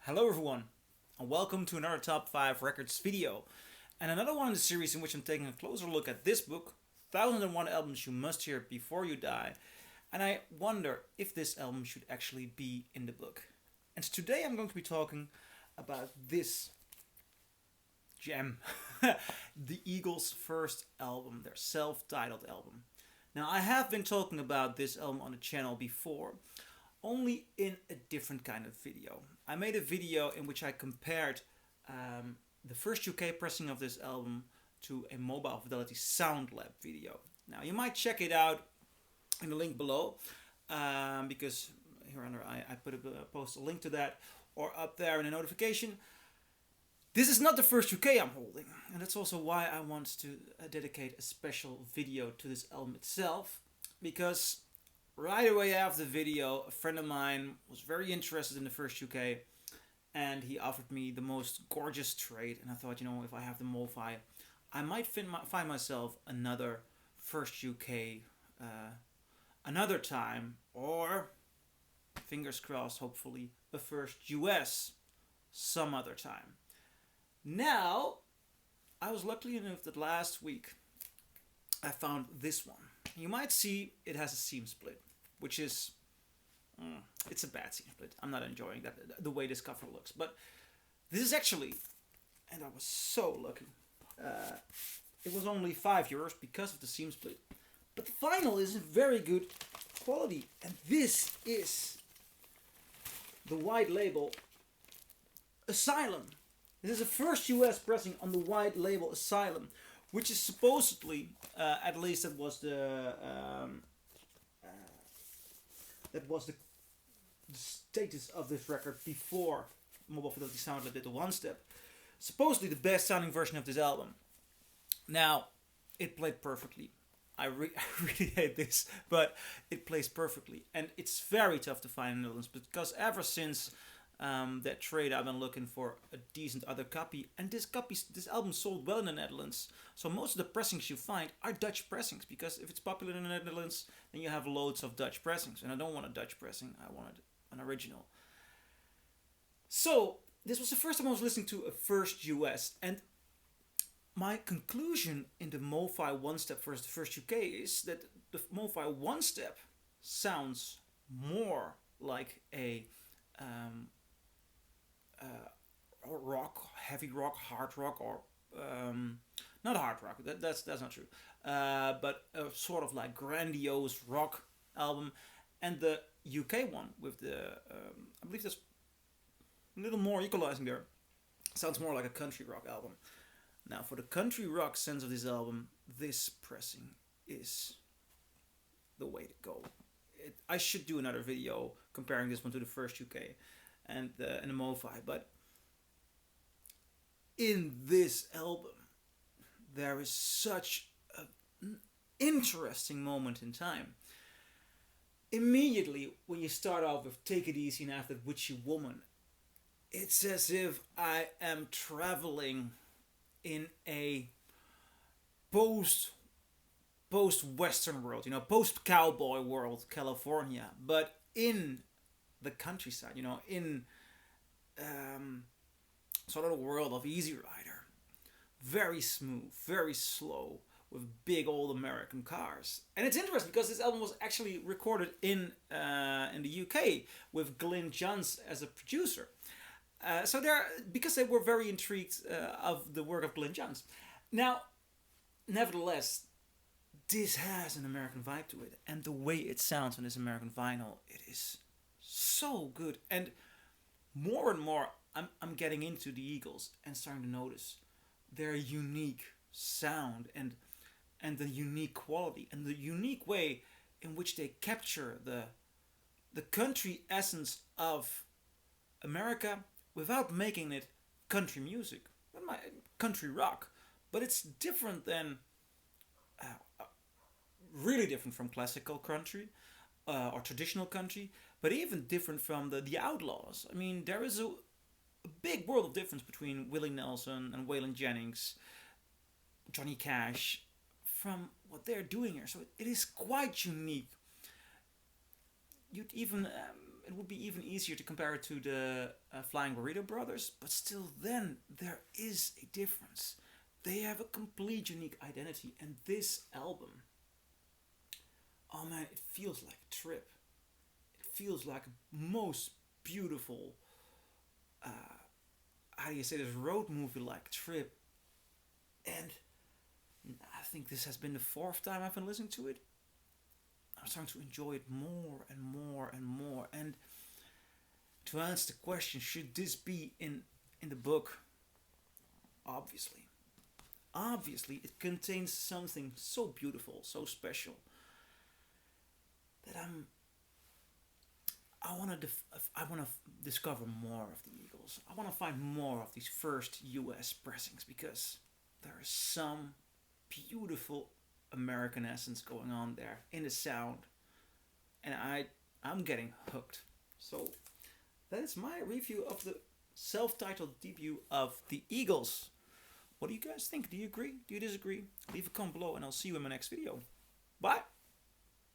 Hello everyone, and welcome to another Top 5 Records video, and another one in the series in which I'm taking a closer look at this book, 1001 Albums You Must Hear Before You Die, and I wonder if this album should actually be in the book. And today I'm going to be talking about this gem, the Eagles' first album, their self-titled album. Now I have been talking about this album on the channel before, only in a different kind of video. I made a video in which I compared the first UK pressing of this album to a Mobile Fidelity Sound Lab video. Now you might check it out in the link below, because here under I post a link to that, or up there in a notification. This is not the first UK I'm holding, and that's also why I want to dedicate a special video to this album itself, because right away after the video, a friend of mine was very interested in the first UK, and he offered me the most gorgeous trade. And I thought, if I have the MoFi, I might find myself another first UK another time, or fingers crossed, hopefully a first US some other time. Now, I was lucky enough that last week I found this one. You might see it has a seam split, which is, it's a bad seam split. I'm not enjoying that, the way this cover looks. But this is actually, and I was so lucky, it was only €5 because of the seam split. But the vinyl is in very good quality. And this is the white label Asylum. This is the first US pressing on the white label Asylum, which is supposedly, at least that was the status of this record before Mobile Fidelity Sound Lab did the one step. Supposedly the best sounding version of this album. Now, it played perfectly. I really hate this, but it plays perfectly, and it's very tough to find in the Netherlands, because ever since that trade, I've been looking for a decent other copy, and this album sold well in the Netherlands. So most of the pressings you find are Dutch pressings, because if it's popular in the Netherlands, then you have loads of Dutch pressings, and I don't want a Dutch pressing, I wanted an original. So this was the first time I was listening to a first US, and my conclusion in the MoFi one step versus the first UK is that the MoFi one step sounds more like a rock, heavy rock, hard rock, or not hard rock. That's not true. But a sort of like grandiose rock album, and the UK one with the I believe there's a little more equalizing there. Sounds more like a country rock album. Now, for the country rock sense of this album, this pressing is the way to go. I should do another video comparing this one to the first UK and the MoFi, but in this album there is such an interesting moment in time. Immediately when you start off with Take It Easy and after Witchy Woman, it's as if I am traveling in a post-Western world, post-cowboy world, California, but in the countryside, in sort of the world of Easy Rider. Very smooth, very slow, with big old American cars. And it's interesting because this album was actually recorded in the UK with Glyn Johns as a producer. So because they were very intrigued of the work of Glyn Johns. Now, nevertheless, this has an American vibe to it, and the way it sounds on this American vinyl, it is so good. And more, I'm getting into the Eagles and starting to notice their unique sound and the unique quality and the unique way in which they capture the country essence of America without making it country music, country rock. But it's different than, really different from classical country or traditional country, but even different from the Outlaws. I mean, there is a big world of difference between Willie Nelson and Waylon Jennings, Johnny Cash, from what they're doing here. So it is quite unique. You'd even it would be even easier to compare it to the Flying Burrito Brothers, but still, then there is a difference. They have a complete unique identity, and this album, oh man, it feels like a trip. It feels like a most beautiful, uh, how do you say this, road movie like trip. And I think this has been the fourth time I've been listening to it. I'm starting to enjoy it more and more and more. And to answer the question, should this be in the book? Obviously. Obviously, it contains something so beautiful, so special, that I want to discover more of the Eagles. I want to find more of these first U.S. pressings, because there is some beautiful American essence going on there in the sound, and I'm getting hooked. So that is my review of the self-titled debut of the Eagles. What do you guys think? Do you agree? Do you disagree? Leave a comment below, and I'll see you in my next video. Bye.